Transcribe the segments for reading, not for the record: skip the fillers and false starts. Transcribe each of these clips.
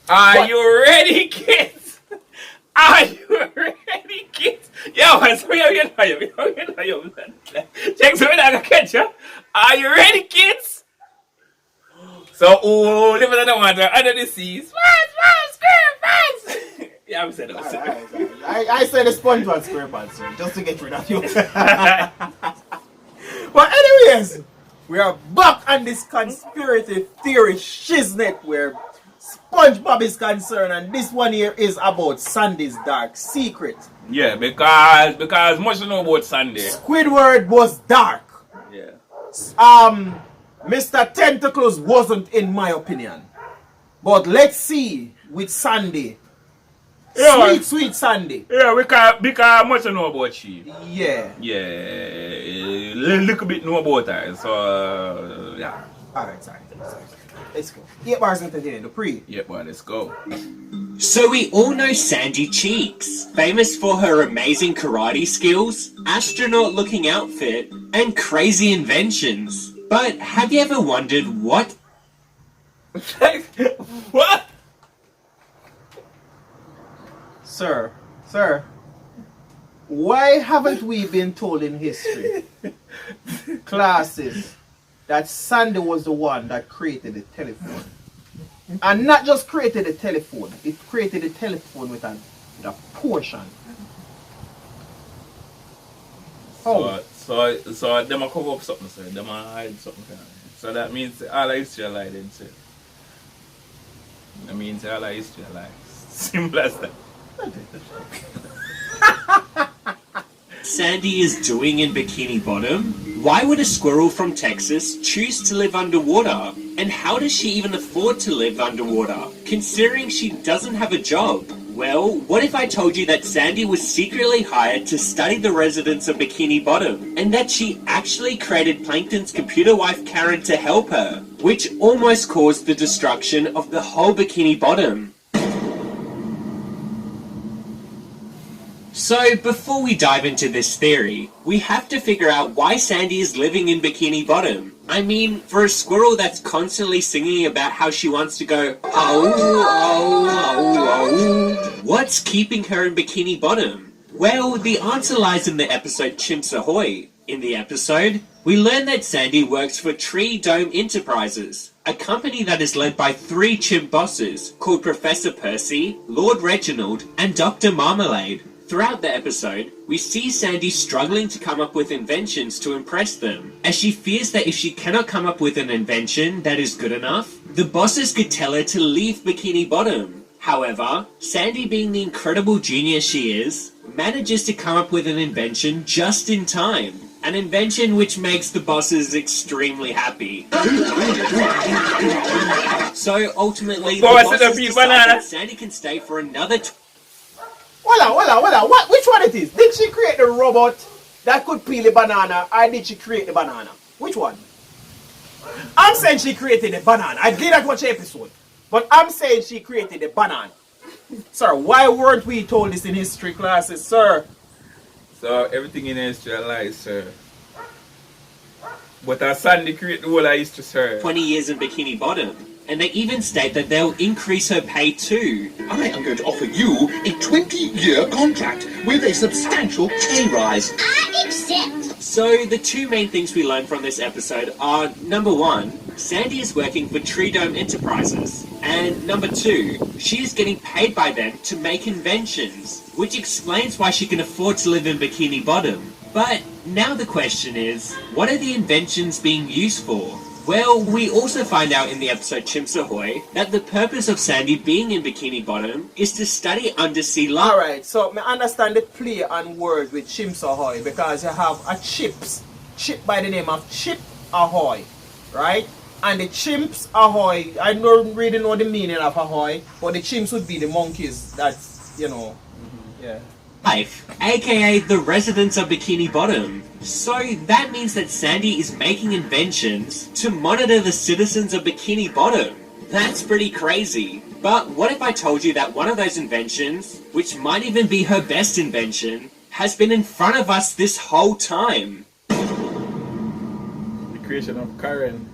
Are you ready, kids? Are you ready, kids? Yo, so yo. Check so I catch you. Are you ready, kids? So, living in the water, under the seas. Yeah, I'm saying that. I said the SpongeBob SquarePants, just to get rid of you. But anyways, we are back on this conspiracy theory shiznit where SpongeBob is concerned, and this one here is about Sandy's dark secret. Yeah, because much to know about Sandy. Squidward was dark. Yeah. Mr. Tentacles wasn't, in my opinion. But let's see with Sandy. Yeah. Sweet Sandy. Yeah, because much to know about she. Yeah. Yeah, a little bit know about her. So, yeah. Alright, sorry. Let's go. 8 bars into the Dupree. Yeah, boy, let's go. So we all know Sandy Cheeks, famous for her amazing karate skills, astronaut-looking outfit, and crazy inventions. But have you ever wondered what? What? Sir, why haven't we been told in history classes that Sandy was the one that created the telephone? And not just created the telephone, it created the telephone with a portion. Oh. So them a cover up something, so them a hide something. So that means all of history lie then, say. That means all of history lie. Simple as that. Sandy is doing in Bikini Bottom? Why would a squirrel from Texas choose to live underwater? And how does she even afford to live underwater, considering she doesn't have a job? Well, what if I told you that Sandy was secretly hired to study the residents of Bikini Bottom, and that she actually created Plankton's computer wife Karen to help her, which almost caused the destruction of the whole Bikini Bottom? So, before we dive into this theory, we have to figure out why Sandy is living in Bikini Bottom. I mean, for a squirrel that's constantly singing about how she wants to go, oh, what's keeping her in Bikini Bottom? Well, the answer lies in the episode Chimps Ahoy. In the episode, we learn that Sandy works for Tree Dome Enterprises, a company that is led by 3 chimp bosses called Professor Percy, Lord Reginald, and Dr. Marmalade. Throughout the episode, we see Sandy struggling to come up with inventions to impress them, as she fears that if she cannot come up with an invention that is good enough, the bosses could tell her to leave Bikini Bottom. However, Sandy, being the incredible genius she is, manages to come up with an invention just in time. An invention which makes the bosses extremely happy. So ultimately, the bosses decide that Sandy can stay for another Voila. Which one it is? Did she create the robot that could peel the banana, or did she create the banana? Which one? I'm saying she created the banana. I did not watch the episode. But I'm saying she created the banana. Sir, why weren't we told this in history classes, sir? So everything in history lies, sir. But our Sandy create the whole of history, sir. 20 years in Bikini Bottom. And they even state that they'll increase her pay too. I am going to offer you a 20-year contract with a substantial pay rise. I accept. So the 2 main things we learn from this episode are, number 1, Sandy is working for Tree Dome Enterprises. And number 2, she is getting paid by them to make inventions, which explains why she can afford to live in Bikini Bottom. But now the question is, what are the inventions being used for? Well, we also find out in the episode Chimps Ahoy that the purpose of Sandy being in Bikini Bottom is to study undersea life. Alright, so I understand the play on words with Chimps Ahoy because you have a chip by the name of Chip Ahoy, right? And the Chimps Ahoy, I don't really know the meaning of Ahoy, but the chimps would be the monkeys that's, yeah. Life, aka the residents of Bikini Bottom. So that means that Sandy is making inventions to monitor the citizens of Bikini Bottom. That's pretty crazy. But what if I told you that one of those inventions, which might even be her best invention, has been in front of us this whole time? The creation of Karen.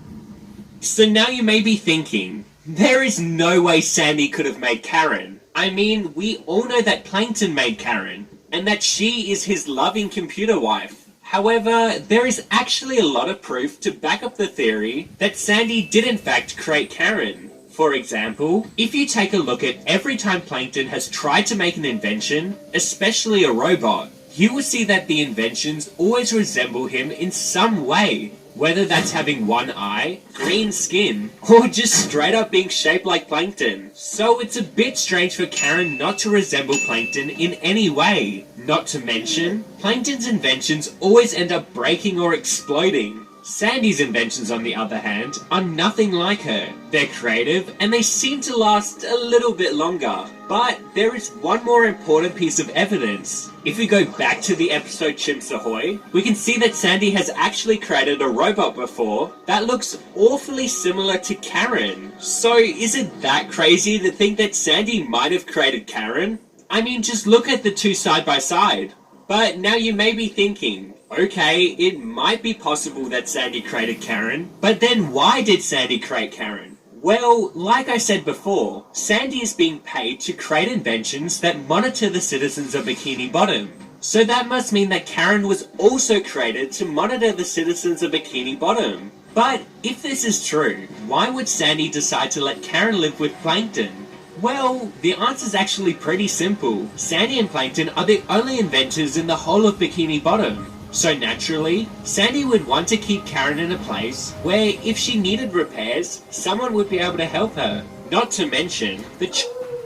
So now you may be thinking, There is no way Sandy could have made Karen. I mean, we all know that Plankton made Karen, and that she is his loving computer wife. However, there is actually a lot of proof to back up the theory that Sandy did in fact create Karen. For example, if you take a look at every time Plankton has tried to make an invention, especially a robot, you will see that the inventions always resemble him in some way. Whether that's having one eye, green skin, or just straight up being shaped like Plankton. So it's a bit strange for Karen not to resemble Plankton in any way. Not to mention, Plankton's inventions always end up breaking or exploding. Sandy's inventions, on the other hand, are nothing like her. They're creative, and they seem to last a little bit longer. But there is one more important piece of evidence. If we go back to the episode Chimps Ahoy, we can see that Sandy has actually created a robot before that looks awfully similar to Karen. So is it that crazy to think that Sandy might have created Karen? I mean, just look at the two side by side. But now you may be thinking, okay, it might be possible that Sandy created Karen, but then why did Sandy create Karen? Well, like I said before, Sandy is being paid to create inventions that monitor the citizens of Bikini Bottom. So that must mean that Karen was also created to monitor the citizens of Bikini Bottom. But if this is true, why would Sandy decide to let Karen live with Plankton? Well, the answer's actually pretty simple. Sandy and Plankton are the only inventors in the whole of Bikini Bottom. So naturally, Sandy would want to keep Karen in a place where if she needed repairs, someone would be able to help her. Not to mention the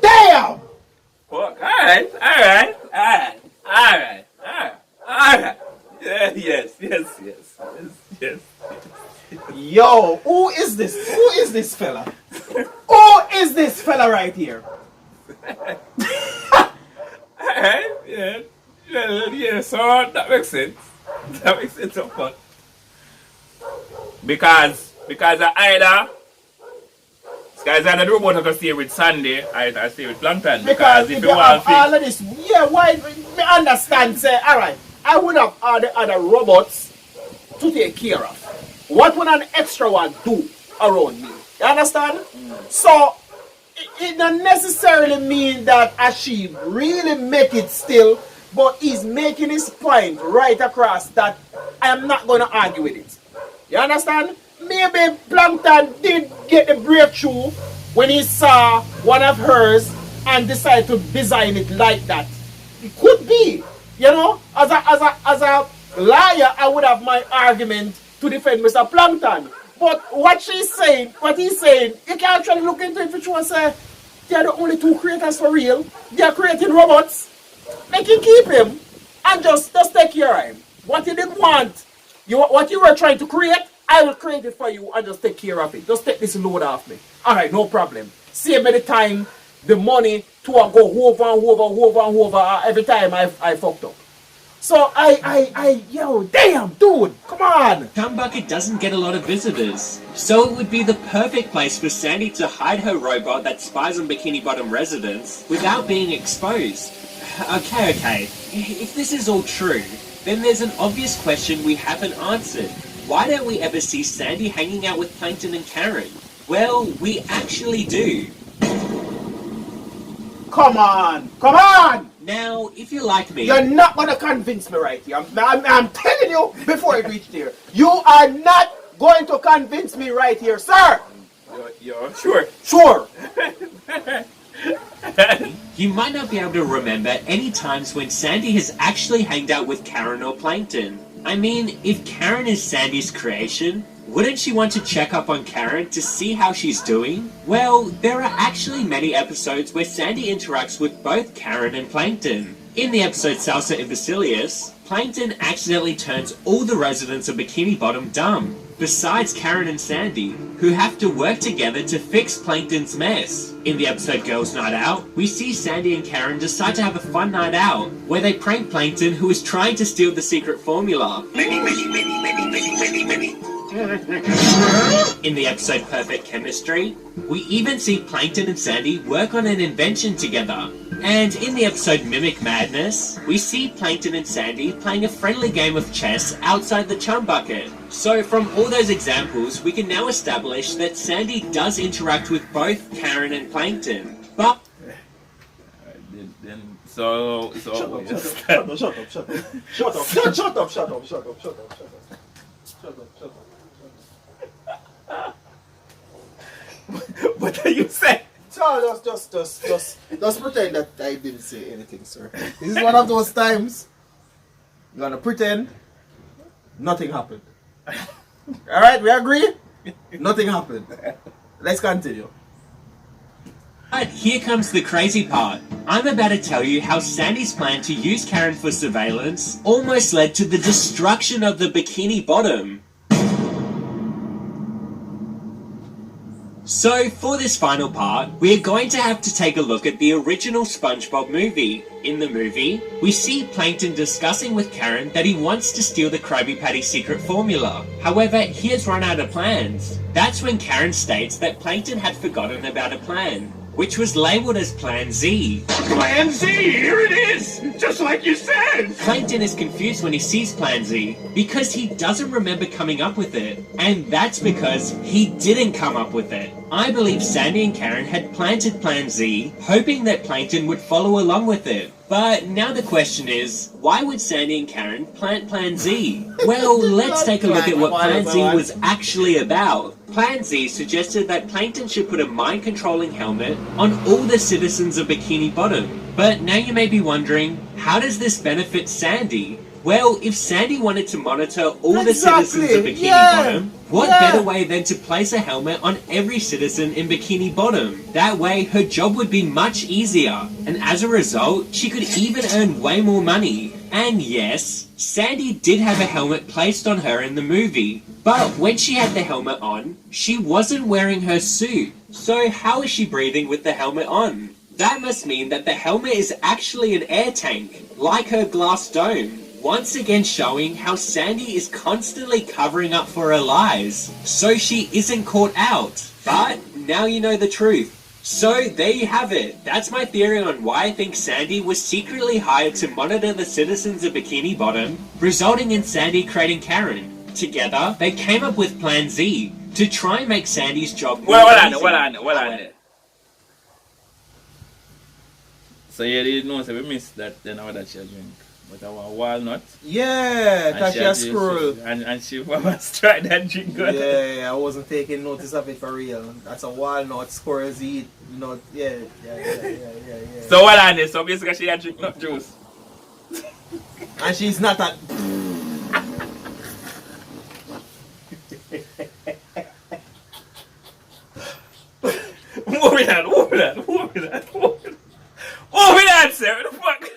Damn! Well, alright. Yes. Yo, who is this? Who is this fella? Who is this fella right here? Alright, yeah, so that makes sense. That makes sense of course. Because either this guy's either the robot to stay with Sandy, I stay with Plankton. Because if you have all of this, yeah, why me understand, say, alright, I would have all the other robots to take care of. What would an extra one do around me? You understand? So it don't necessarily mean that she really make it still, but he's making his point right across that I am not going to argue with it. You understand? Maybe Plankton did get the breakthrough when he saw one of hers and decided to design it like that. It could be. You know, as a liar, I would have my argument to defend Mr. Plankton. But what he's saying, you can actually look into it which was say, they are the only two creators for real. They are creating robots. They can keep him and just take care of him. What you didn't want, what you were trying to create, I will create it for you and just take care of it. Just take this load off me. Alright, no problem. Save me the time, the money to go over every time I fucked up. So yo, damn, dude, come on. Cum Bucket doesn't get a lot of visitors, so it would be the perfect place for Sandy to hide her robot that spies on Bikini Bottom residents without being exposed. Okay. If this is all true, then there's an obvious question we haven't answered. Why don't we ever see Sandy hanging out with Plankton and Karen? Well, we actually do. Come on! Now, if you're like me... You're not going to convince me right here. I'm telling you before I reach there. You are not going to convince me right here, sir! You're sure? Sure! You might not be able to remember any times when Sandy has actually hanged out with Karen or Plankton. I mean, if Karen is Sandy's creation, wouldn't she want to check up on Karen to see how she's doing? Well, there are actually many episodes where Sandy interacts with both Karen and Plankton. In the episode Salsa Imbecilius, Plankton accidentally turns all the residents of Bikini Bottom dumb, besides Karen and Sandy, who have to work together to fix Plankton's mess. In the episode Girls Night Out, we see Sandy and Karen decide to have a fun night out, where they prank Plankton, who is trying to steal the secret formula. In the episode Perfect Chemistry, we even see Plankton and Sandy work on an invention together. And in the episode Mimic Madness, we see Plankton and Sandy playing a friendly game of chess outside the chum bucket. So from all those examples, we can now establish that Sandy does interact with both Karen and Plankton. But So Shut up. Shut up. what are you saying? So just pretend that I didn't say anything, sir. This is one of those times you're gonna pretend nothing happened. Alright, we agree? Nothing happened. Let's continue. But here comes the crazy part. I'm about to tell you how Sandy's plan to use Karen for surveillance almost led to the destruction of the Bikini Bottom. So, for this final part, we're going to have to take a look at the original Spongebob movie. In the movie, we see Plankton discussing with Karen that he wants to steal the Krabby Patty secret formula. However, he has run out of plans. That's when Karen states that Plankton had forgotten about a plan, which was labelled as Plan Z. Plan Z, here it is! Just like you said! Plankton is confused when he sees Plan Z because he doesn't remember coming up with it. And that's because he didn't come up with it. I believe Sandy and Karen had planted Plan Z, hoping that Plankton would follow along with it. But now the question is, why would Sandy and Karen plant Plan Z? Well, let's take a look at what Plan Z was actually about. Plan Z suggested that Plankton should put a mind-controlling helmet on all the citizens of Bikini Bottom. But now you may be wondering, how does this benefit Sandy? Well, if Sandy wanted to monitor all the citizens of Bikini Bottom, what better way than to place a helmet on every citizen in Bikini Bottom? That way, her job would be much easier. And as a result, she could even earn way more money. And yes, Sandy did have a helmet placed on her in the movie. But when she had the helmet on, she wasn't wearing her suit. So how is she breathing with the helmet on? That must mean that the helmet is actually an air tank, like her glass dome. Once again showing how Sandy is constantly covering up for her lies, so she isn't caught out. But now you know the truth. So there you have it. That's my theory on why I think Sandy was secretly hired to monitor the citizens of Bikini Bottom, resulting in Sandy creating Karen. Together, they came up with Plan Z to try and make Sandy's job more easy. Well, So you didn't know, so we missed that, then how that she drink. But I want walnut. Yeah, because she a squirrel. And she was trying that drink. Yeah, I wasn't taking notice of it for real. That's a walnut, squirrels eat. Nut. Yeah. So what on this? So basically she had drink nut juice. And she's not a... Moving on, sir. What the fuck?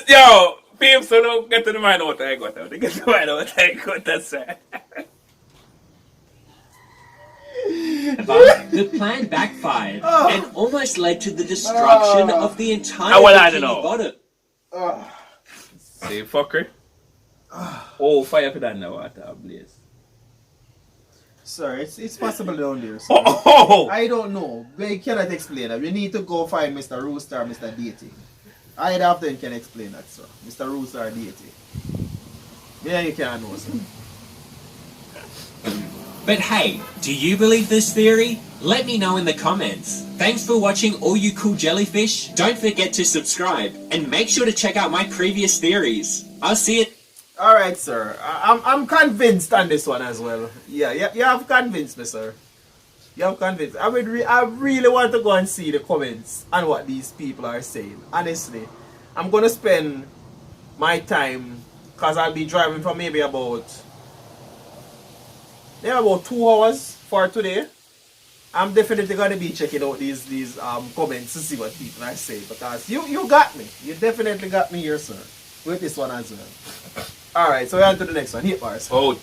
Yo, people, so don't get to the mind of what I got out. They get to the mind of what I got, that's right. But the plan backfired and almost led to the destruction of the entire Bikini Bottom. See, fucker. Oh, fire for that now, water, blaze. Sir, it's possible down there, sir. Oh! I don't know. They cannot explain that. We need to go find Mr. Rooster or Mr. Deity. Either of them can explain that, sir. Mr. Rooster or Deity. Yeah, you can't know, sir. But hey, do you believe this theory? Let me know in the comments. Thanks for watching, all you cool jellyfish. Don't forget to subscribe and make sure to check out my previous theories. I'll see you. Alright, sir. I'm convinced on this one as well. Yeah, you have convinced me, sir. You have convinced. I really want to go and see the comments and what these people are saying. Honestly, I'm going to spend my time, because I'll be driving for maybe about 2 hours for today. I'm definitely going to be checking out these comments to see what people are saying, because you got me. You definitely got me here, sir. With this one as well. Alright, so we're on to the next one. Hit bars. Oh.